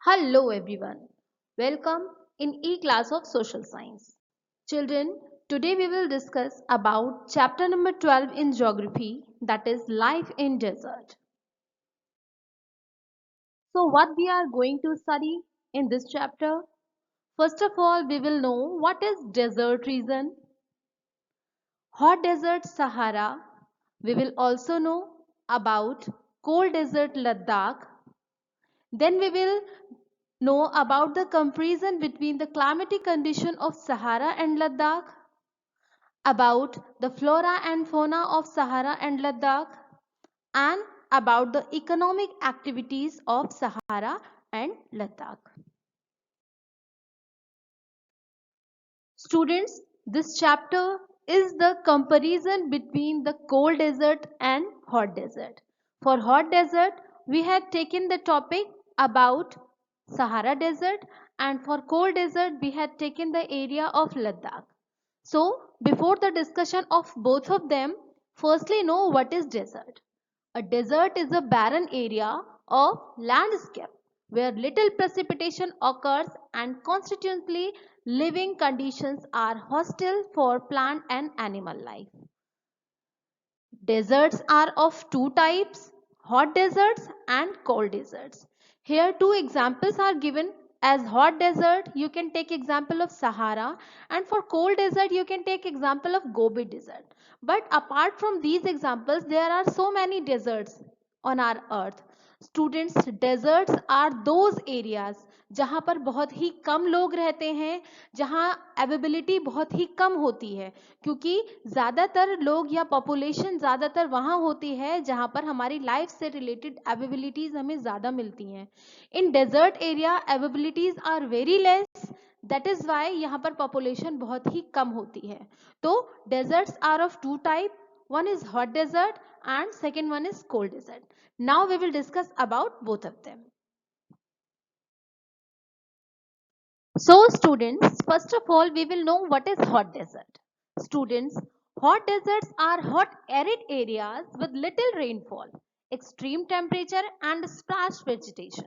Hello everyone. Welcome in E-class of Social Science. Children, today we will discuss about chapter number 12 in geography, that is life in desert. So what we are going to study in this chapter? First of all, we will know what is desert region, hot desert Sahara. We will also know about cold desert Ladakh. Then we will know about the comparison between the climatic condition of Sahara and Ladakh, about the flora and fauna of Sahara and Ladakh, and about the economic activities of Sahara and Ladakh. Students, this chapter is the comparison between the cold desert and hot desert. For hot desert, we had taken the topic about Sahara Desert, and for cold desert, we had taken the area of Ladakh. So, before the discussion of both of them, firstly know what is desert. A desert is a barren area of landscape where little precipitation occurs and consequently living conditions are hostile for plant and animal life. Deserts are of two types, hot deserts and cold deserts. Here two examples are given. As hot desert, you can take example of Sahara, and for cold desert, you can take example of Gobi Desert. But apart from these examples, there are so many deserts on our earth. Students, deserts are those areas जहाँ पर बहुत ही कम लोग रहते हैं, जहाँ availability बहुत ही कम होती है, क्योंकि ज़्यादातर लोग या पॉपुलेशन ज़्यादातर वहाँ होती है जहाँ पर हमारी लाइफ से रिलेटेड अवेबिलिटीज़ हमें ज़्यादा मिलती हैं. In desert area availabilities are very less, that is why यहाँ पर पॉपुलेशन बहुत ही कम होती है. तो deserts are of two type, one is hot desert and second one is cold desert. Now we will discuss about both of them. So students, first of all, we will know what is hot desert. Students, hot deserts are hot arid areas with little rainfall, extreme temperature and sparse vegetation.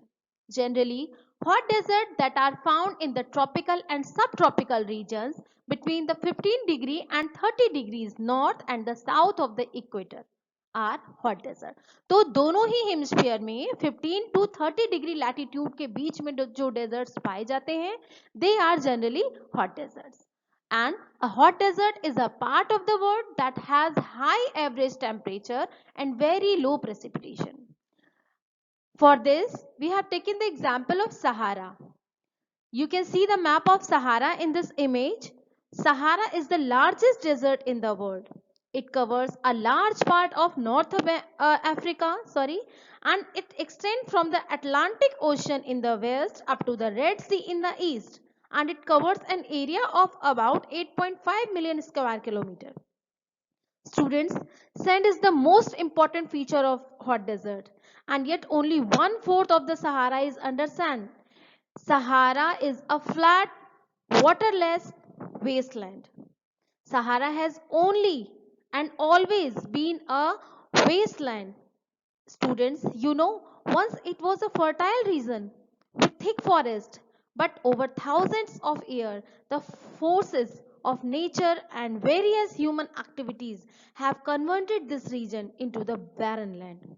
Generally, hot deserts that are found in the tropical and subtropical regions between the 15 degree and 30 degrees north and the south of the equator are hot desert. तो दोनों ही hemisphere में 15 to 30 degree latitude के बीच में जो desserts पाए जाते हैं, they are generally hot deserts. And a hot desert is a part of the world that has high average temperature and very low precipitation. For this, we have taken the example of Sahara. You can see the map of Sahara in this image. Sahara is the largest desert in the world. It covers a large part of North Africa, and it extends from the Atlantic Ocean in the west up to the Red Sea in the east, and it covers an area of about 8.5 million square kilometers. Students, sand is the most important feature of hot desert, and yet only 1/4 of the Sahara is under sand. Sahara is a flat, waterless wasteland. Sahara has only and always been a wasteland. Students, once it was a fertile region with thick forest, but over thousands of years, the forces of nature and various human activities have converted this region into the barren land.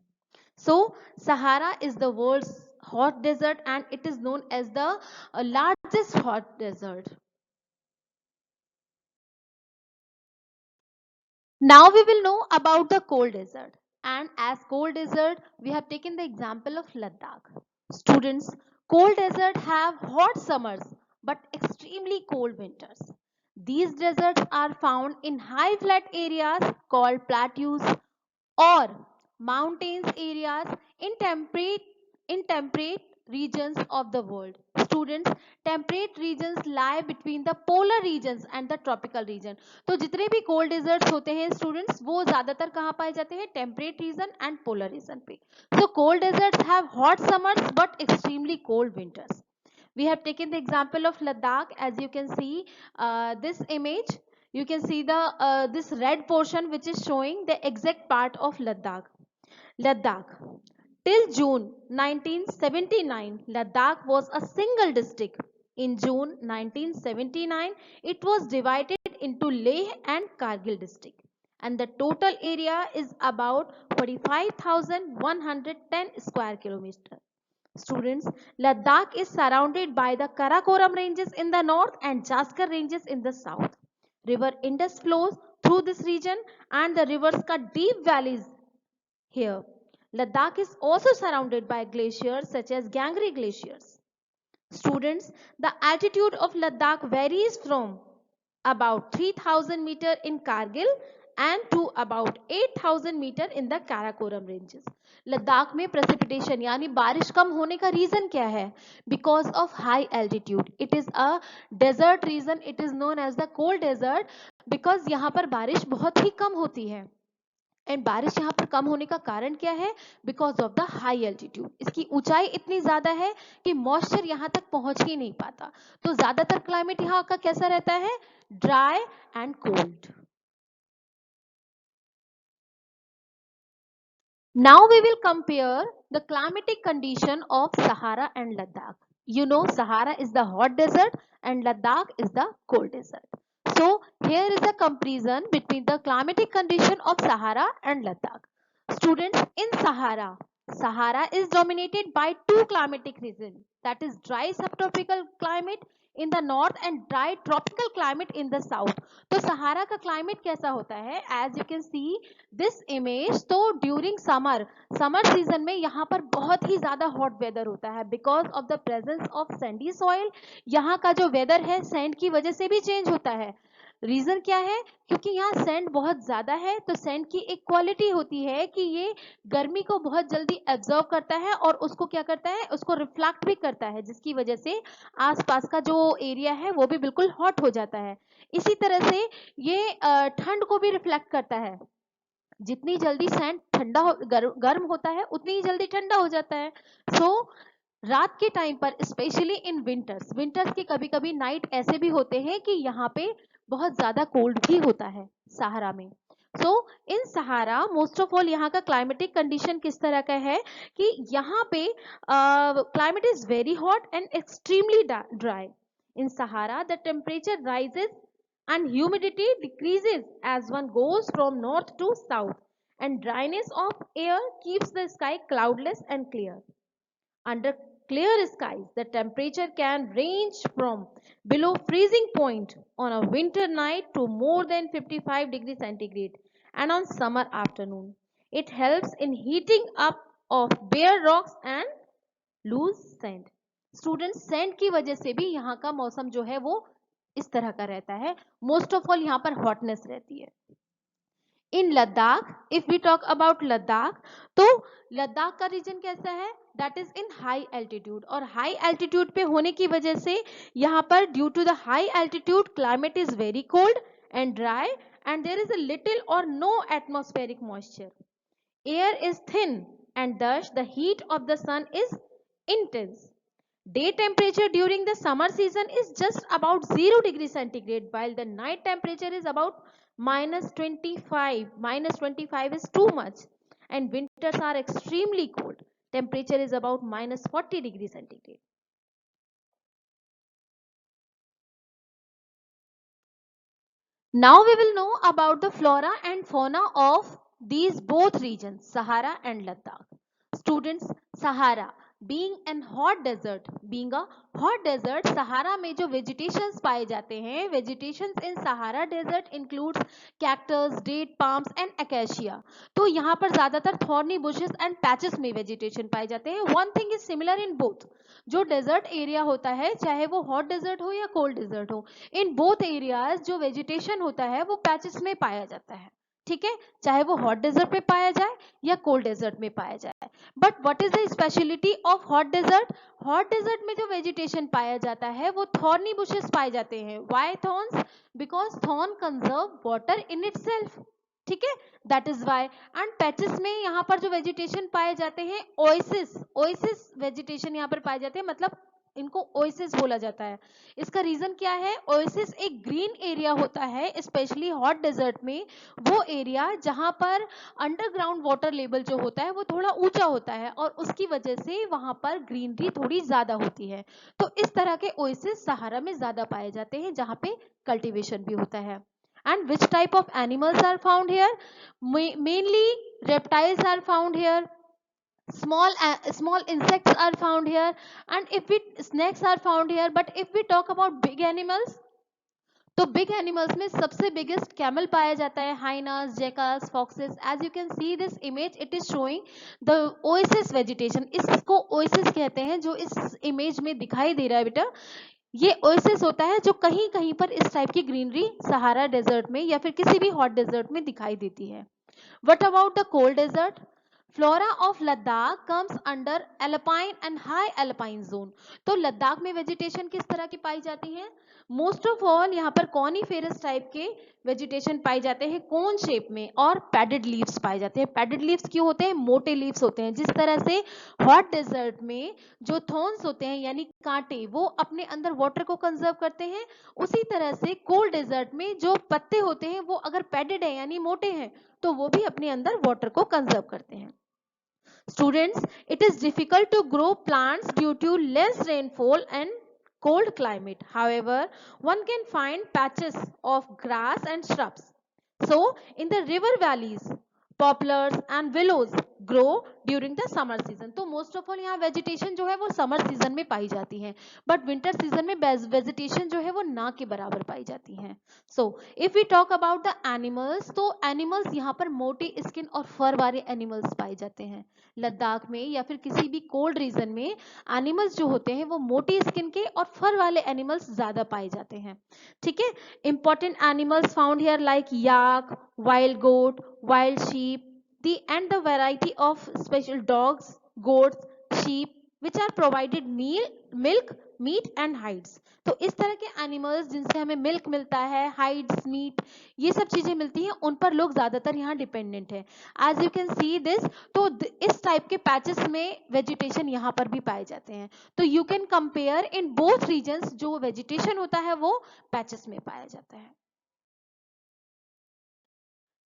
So, Sahara is the world's hot desert and it is known as the largest hot desert. Now we will know about the cold desert. And as cold desert, we have taken the example of Ladakh. Students, cold desert have hot summers but extremely cold winters. These deserts are found in high flat areas called plateaus or mountains areas in temperate regions of the world. Students, temperate regions lie between the polar regions and the tropical region. तो जितने भी cold deserts होते हैं students, वो ज़्यादातर कहाँ पाए जाते हैं? Temperate region and polar region पे. So cold deserts have hot summers but extremely cold winters. We have taken the example of Ladakh. As you can see this image, you can see the this red portion which is showing the exact part of Ladakh. Till June 1979, Ladakh was a single district. In June 1979, it was divided into Leh and Kargil district, and the total area is about 45,110 square kilometers. Students, Ladakh is surrounded by the Karakoram ranges in the north and Jaskar ranges in the south. River Indus flows through this region and the rivers cut deep valleys here. Ladakh is also surrounded by glaciers such as Gangri glaciers. Students, the altitude of Ladakh varies from about 3000 meter in Kargil and to about 8000 meter in the Karakoram ranges. Ladakh में precipitation यानी बारिश कम होने का reason क्या है? Because of high altitude. It is a desert region. It is known as the cold desert because यहाँ पर बारिश बहुत ही कम होती है. एंड बारिश यहाँ पर कम होने का कारण क्या है? Because of the high altitude. इसकी ऊंचाई इतनी ज्यादा है कि मॉइस्चर यहाँ तक पहुंच ही नहीं पाता. तो ज्यादातर क्लाइमेट यहाँ का कैसा रहता है? Dry and cold. Now we will compare the climatic condition of Sahara and Ladakh. You know Sahara is the hot desert and Ladakh is the cold desert. So here is a comparison between the climatic condition of Sahara and Ladakh. Students, in Sahara, Sahara is dominated by two climatic regions, that is dry subtropical climate in the north and dry tropical climate in the south. तो सहारा का climate कैसा होता है? As you can see this image, तो during summer season में यहाँ पर बहुत ही ज्यादा हॉट वेदर होता है because of the presence of Sandy soil. यहाँ का जो वेदर है सैंड की वजह से भी चेंज होता है. रीजन क्या है? क्योंकि यहाँ सैंड बहुत ज्यादा है. तो सैंड की एक क्वालिटी होती है कि ये गर्मी को बहुत जल्दी एब्जॉर्व करता है और उसको क्या करता है? उसको रिफ्लेक्ट भी करता है, जिसकी वजह से आसपास का जो एरिया है वो भी बिल्कुल हॉट हो जाता है. इसी तरह से ये ठंड को भी रिफ्लेक्ट करता है. जितनी जल्दी सैंड ठंडा गर्म होता है उतनी ही जल्दी ठंडा हो जाता है. सो रात के टाइम पर स्पेशली इन विंटर्स के कभी कभी नाइट ऐसे भी होते हैं कि यहाँ पे बहुत ज्यादा कोल्ड भी होता है सहारा में. सो इन सहारा मोस्ट ऑफ ऑल यहाँ का क्लाइमेटिक कंडीशन किस तरह का है कि यहाँ पे climate is very hot and extremely dry. In Sahara the temperature rises and humidity decreases as one goes from north to south, and dryness of air keeps the sky cloudless and clear. Under clear skies, the temperature can range from below freezing point on a winter night to more than 55 degrees centigrade and on summer afternoon. It helps in heating up of bare rocks and loose sand. Students, sand की वजह से भी यहाँ का मौसम जो है वो इस तरह का रहता है. मोस्ट ऑफ ऑल यहाँ पर हॉटनेस रहती है. In Ladakh, if we talk about Ladakh, तो लद्दाख का रीजन कैसा है? That is in high altitude. और हाई एल्टीट्यूड पे होने की वजह से यहाँ पर due to the high altitude climate is very cold and dry and there is a little or no atmospheric moisture. Air is thin and thus the heat of the sun is intense. Day temperature during the summer season is just about 0 degree centigrade, while the night temperature is about -25. -25 is too much, and winters are extremely cold. Temperature is about -40 degree centigrade. Now we will know about the flora and fauna of these both regions, Sahara and Ladakh. Students, Sahara being a hot desert, Sahara में जो vegetations पाए जाते हैं, vegetations in Sahara desert includes cactus, date palms and acacia. तो यहाँ पर ज्यादातर thorny bushes and patches में वेजिटेशन पाए जाते हैं. One thing is similar in both. जो डेजर्ट एरिया होता है, चाहे वो हॉट डेजर्ट हो या कोल्ड डेजर्ट हो, इन बोथ एरियाज जो वेजिटेशन होता है वो पैचेस में पाया जाता है. ठीक है, चाहे वो हॉट डेजर्ट में पाया जाए या कोल्ड डेजर्ट में पाया जाए. But what is the speciality of hot desert? Hot desert में जो वेजिटेशन पाया जाता है वो थॉर्नी बुशेस पाए जाते हैं. Why thorns? Because thorn conserve water in itself. ठीक है, that is why. And patches में यहाँ पर जो वेजिटेशन पाए जाते हैं ओएसिस वेजिटेशन यहाँ पर पाए जाते हैं, मतलब इनको ओएसिस बोला जाता है। इसका रीजन क्या है? ओएसिस एक ग्रीन एरिया होता है, स्पेशली हॉट डेजर्ट में। वो एरिया जहां पर अंडरग्राउंड वाटर लेवल जो होता है वो थोड़ा ऊंचा होता है और उसकी वजह से वहां पर ग्रीनरी थोड़ी ज्यादा होती है। तो इस तरह के ओएसिस सहारा में ज्यादा पाए जाते हैं जहां पे कल्टीवेशन भी होता है। And which type of animals are found here? Mainly reptiles are found here, small insects are found here, and if we snakes are found here. But if we talk about big animals, तो big animals में सबसे biggest camel पाया जाता है, hyenas, jackals, foxes. As you can see this image, it is showing the oasis vegetation. इसको oasis कहते हैं जो इस इमेज में दिखाई दे रहा है बेटा। ये ओएसिस होता है जो कहीं कहीं पर इस टाइप की ग्रीनरी सहारा डेजर्ट में या फिर किसी भी हॉट डेजर्ट में दिखाई देती है। What about the cold desert? Flora of Ladakh comes under alpine and high alpine zone. तो लद्दाख में वेजिटेशन किस तरह की पाई जाती है? मोस्ट ऑफ ऑल यहाँ पर कॉनीफेरस टाइप के वेजिटेशन पाए जाते हैं कोन शेप में, और पैडेड लीव्स पाए जाते हैं। पैडेड लीव्स क्यों होते हैं? मोटे लीव्स होते हैं। जिस तरह से हॉट डेजर्ट में जो थॉर्न्स होते हैं यानी कांटे वो अपने अंदर वाटर को कंजर्व करते हैं, उसी तरह से कोल्ड डेजर्ट में जो पत्ते होते हैं वो अगर पैडेड है यानी मोटे हैं तो वो भी अपने अंदर वाटर को कंजर्व करते हैं। Students, it is difficult to grow plants due to less rainfall and cold climate. However, one can find patches of grass and shrubs. So, in the river valleys, poplars and willows grow during the summer season. तो most of all यहाँ vegetation जो है वो summer season में पाई जाती है, but winter season में vegetation जो है वो ना के बराबर पाई जाती है। So, if we talk about the animals, तो animals यहाँ पर मोटी स्किन और फर वाले animals पाए जाते हैं। लद्दाख में या फिर किसी भी कोल्ड रीजन में एनिमल्स जो होते हैं वो मोटी स्किन के और फर वाले एनिमल्स ज्यादा पाए जाते हैं। ठीक है। Important animals found here like yak, wild goat, wild sheep, the and the variety of special dogs, goats, sheep which are provided milk, meat and hides. तो इस तरह के एनिमल्स जिनसे हमें मिल्क मिलता है, हाइड्स, मीट, ये सब चीजें मिलती हैं, उन पर लोग ज्यादातर यहाँ डिपेंडेंट है। As you can see this, तो इस टाइप के पैचेस में वेजिटेशन यहाँ पर भी पाए जाते हैं। तो you can compare in both regions, जो वेजिटेशन होता है वो पैचेस में पाया जाता है।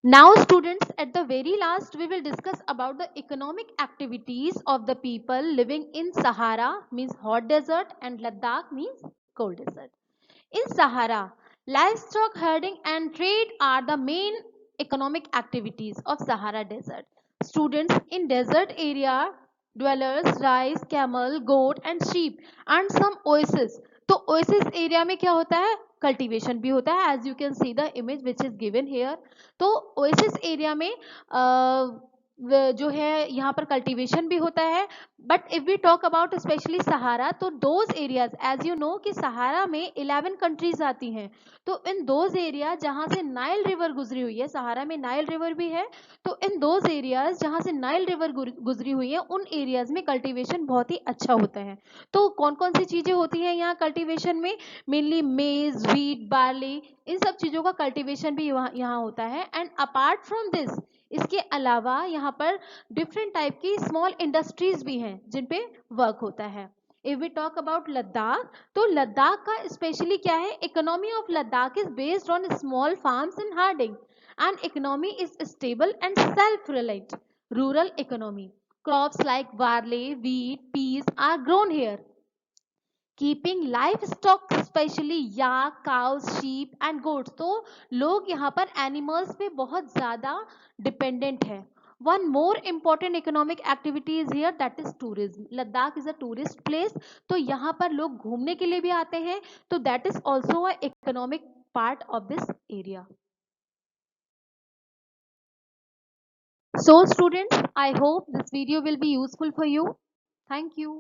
Now students, at the very last we will discuss about the economic activities of the people living in Sahara means hot desert and Ladakh means cold desert. In Sahara, livestock herding and trade are the main economic activities of Sahara desert. Students, in desert area dwellers raise camel, goat and sheep and some oasis. तो oasis area में क्या होता है? Cultivation भी होता है, as you can see the image which is given here. तो oasis area में जो है यहाँ पर कल्टीवेशन भी होता है। But if we talk about specially Sahara, तो those areas, as you know कि सहारा में 11 कंट्रीज आती हैं। तो इन दोज एरिया जहाँ से नाइल रिवर गुजरी हुई है, सहारा में नाइल रिवर भी है, तो इन दोज एरियाज जहाँ से नाइल रिवर गुजरी हुई है उन एरियाज में कल्टीवेशन बहुत ही अच्छा होता है। तो कौन कौन सी चीजें होती हैं यहाँ कल्टीवेशन में? मेनली मेज, व्हीट, बार्ली, इन सब चीजों का कल्टीवेशन भी यहाँ होता है। एंड अपार्ट फ्रॉम दिस, इसके अलावा यहाँ पर डिफरेंट टाइप की स्मॉल इंडस्ट्रीज भी हैं जिन पे वर्क होता है। If we talk about Ladakh, तो लद्दाख का स्पेशली क्या है? Economy of Ladakh is based on small farms and herding, and economy is stable and self reliant rural economy. Crops like barley, wheat, peas are grown here. Keeping livestock specially yak, cows, sheep and goats. तो लोग यहाँ पर animals पे बहुत ज्यादा dependent है। One more important economic activity is here, that is tourism. Ladakh is a tourist place, तो यहाँ पर लोग घूमने के लिए भी आते हैं, तो that is also a economic part of this area. So students, I hope this video will be useful for you. Thank you.